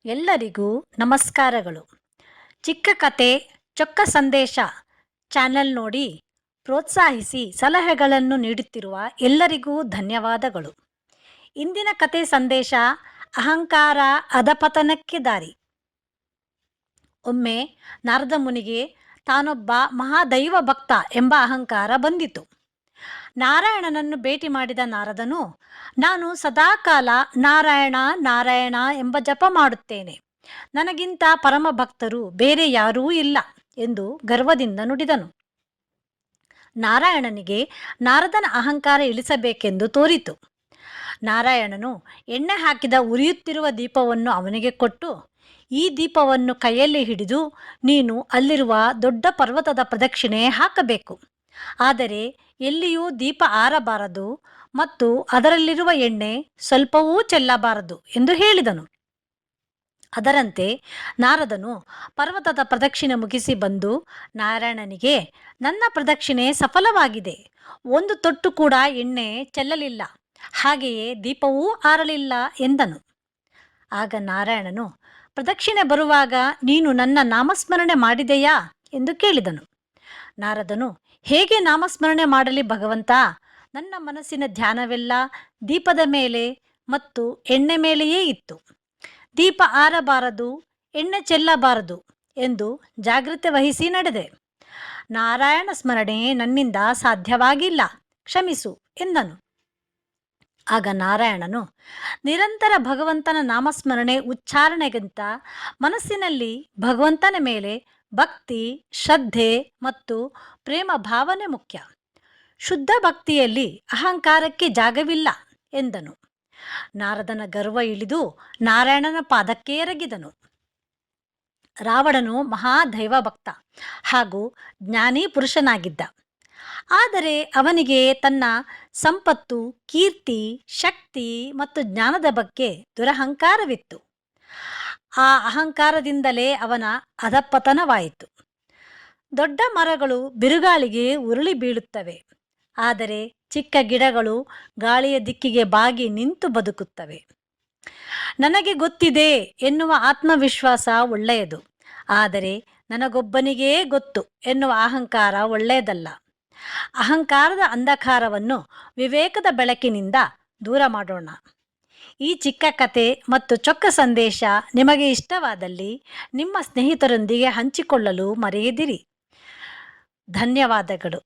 ಎಲ್ಲರಿಗೂ ನಮಸ್ಕಾರಗಳು. ಚಿಕ್ಕ ಕತೆ ಚೊಕ್ಕ ಸಂದೇಶ ಚಾನೆಲ್ ನೋಡಿ ಪ್ರೋತ್ಸಾಹಿಸಿ ಸಲಹೆಗಳನ್ನು ನೀಡುತ್ತಿರುವ ಎಲ್ಲರಿಗೂ ಧನ್ಯವಾದಗಳು. ಇಂದಿನ ಕತೆ ಸಂದೇಶ: ಅಹಂಕಾರ ಅಧಪತನಕ್ಕೆ ದಾರಿ. ಒಮ್ಮೆ ನಾರದ ಮುನಿಗೆ ತಾನೊಬ್ಬ ಮಹಾದೈವ ಭಕ್ತ ಎಂಬ ಅಹಂಕಾರ ಬಂದಿತು. ನಾರಾಯಣನನ್ನು ಭೇಟಿ ಮಾಡಿದ ನಾರದನು, ನಾನು ಸದಾಕಾಲ ನಾರಾಯಣ ನಾರಾಯಣ ಎಂಬ ಜಪ ಮಾಡುತ್ತೇನೆ, ನನಗಿಂತ ಪರಮ ಭಕ್ತರು ಬೇರೆ ಯಾರೂ ಇಲ್ಲ ಎಂದು ಗರ್ವದಿಂದ ನುಡಿದನು. ನಾರಾಯಣನಿಗೆ ನಾರದನ ಅಹಂಕಾರ ಇಳಿಸಬೇಕೆಂದು ತೋರಿತು. ನಾರಾಯಣನು ಎಣ್ಣೆ ಹಾಕಿದ ಉರಿಯುತ್ತಿರುವ ದೀಪವನ್ನು ಅವನಿಗೆ ಕೊಟ್ಟು, ಈ ದೀಪವನ್ನು ಕೈಯಲ್ಲಿ ಹಿಡಿದು ನೀನು ಅಲ್ಲಿರುವ ದೊಡ್ಡ ಪರ್ವತದ ಪ್ರದಕ್ಷಿಣೆ ಹಾಕಬೇಕು. ಆದರೆ ಎಲ್ಲಿಯೂ ದೀಪ ಆರಬಾರದು ಮತ್ತು ಅದರಲ್ಲಿರುವ ಎಣ್ಣೆ ಸ್ವಲ್ಪವೂ ಚೆಲ್ಲಬಾರದು ಎಂದು ಹೇಳಿದನು. ಅದರಂತೆ ನಾರದನು ಪರ್ವತದ ಪ್ರದಕ್ಷಿಣೆ ಮುಗಿಸಿ ಬಂದು ನಾರಾಯಣನಿಗೆ, ನನ್ನ ಪ್ರದಕ್ಷಿಣೆ ಸಫಲವಾಗಿದೆ, ಒಂದು ತೊಟ್ಟು ಕೂಡ ಎಣ್ಣೆ ಚೆಲ್ಲಲಿಲ್ಲ, ಹಾಗೆಯೇ ದೀಪವೂ ಆರಲಿಲ್ಲ ಎಂದನು. ಆಗ ನಾರಾಯಣನು, ಪ್ರದಕ್ಷಿಣೆ ಬರುವಾಗ ನೀನು ನನ್ನ ನಾಮಸ್ಮರಣೆ ಮಾಡಿದೆಯಾ ಎಂದು ಕೇಳಿದನು. ನಾರದನು, ಹೇಗೆ ನಾಮಸ್ಮರಣೆ ಮಾಡಲಿ ಭಗವಂತ, ನನ್ನ ಮನಸ್ಸಿನ ಧ್ಯಾನವೆಲ್ಲ ದೀಪದ ಮೇಲೆ ಮತ್ತು ಎಣ್ಣೆ ಮೇಲೆಯೇ ಇತ್ತು. ದೀಪ ಆರಬಾರದು, ಎಣ್ಣೆ ಚೆಲ್ಲಬಾರದು ಎಂದು ಜಾಗ್ರತೆ ವಹಿಸಿ ನಡೆದೆ. ನಾರಾಯಣ ಸ್ಮರಣೆ ನನ್ನಿಂದ ಸಾಧ್ಯವಾಗಿಲ್ಲ, ಕ್ಷಮಿಸು ಎಂದನು. ಆಗ ನಾರಾಯಣನು, ನಿರಂತರ ಭಗವಂತನ ನಾಮಸ್ಮರಣೆ ಉಚ್ಚಾರಣೆಗಿಂತ ಮನಸ್ಸಿನಲ್ಲಿ ಭಗವಂತನ ಮೇಲೆ ಭಕ್ತಿ, ಶ್ರದ್ಧೆ ಮತ್ತು ಪ್ರೇಮ ಭಾವನೆ ಮುಖ್ಯ. ಶುದ್ಧ ಭಕ್ತಿಯಲ್ಲಿ ಅಹಂಕಾರಕ್ಕೆ ಜಾಗವಿಲ್ಲ ಎಂದನು. ನಾರದನ ಗರ್ವ ಇಳಿದು ನಾರಾಯಣನ ಪಾದಕ್ಕೆ ಎರಗಿದನು. ರಾವಣನು ಮಹಾದೈವ ಭಕ್ತ ಹಾಗೂ ಜ್ಞಾನಿ ಪುರುಷನಾಗಿದ್ದ. ಆದರೆ ಅವನಿಗೆ ತನ್ನ ಸಂಪತ್ತು, ಕೀರ್ತಿ, ಶಕ್ತಿ ಮತ್ತು ಜ್ಞಾನದ ಬಗ್ಗೆ ದುರಹಂಕಾರವಿತ್ತು. ಆ ಅಹಂಕಾರದಿಂದಲೇ ಅವನ ಅಧಪತನವಾಯಿತು. ದೊಡ್ಡ ಮರಗಳು ಬಿರುಗಾಳಿಗೆ ಉರುಳಿ ಬೀಳುತ್ತವೆ, ಆದರೆ ಚಿಕ್ಕ ಗಿಡಗಳು ಗಾಳಿಯ ದಿಕ್ಕಿಗೆ ಬಾಗಿ ನಿಂತು ಬದುಕುತ್ತವೆ. ನನಗೆ ಗೊತ್ತಿದೆ ಎನ್ನುವ ಆತ್ಮವಿಶ್ವಾಸ ಒಳ್ಳೆಯದು, ಆದರೆ ನನಗೊಬ್ಬನಿಗೇ ಗೊತ್ತು ಎನ್ನುವ ಅಹಂಕಾರ ಒಳ್ಳೆಯದಲ್ಲ. ಅಹಂಕಾರದ ಅಂಧಕಾರವನ್ನು ವಿವೇಕದ ಬೆಳಕಿನಿಂದ ದೂರ ಮಾಡೋಣ. ಈ ಚಿಕ್ಕ ಕತೆ ಮತ್ತು ಚೊಕ್ಕ ಸಂದೇಶ ನಿಮಗೆ ಇಷ್ಟವಾದಲ್ಲಿ ನಿಮ್ಮ ಸ್ನೇಹಿತರೊಂದಿಗೆ ಹಂಚಿಕೊಳ್ಳಲು ಮರೆಯದಿರಿ. ಧನ್ಯವಾದಗಳು.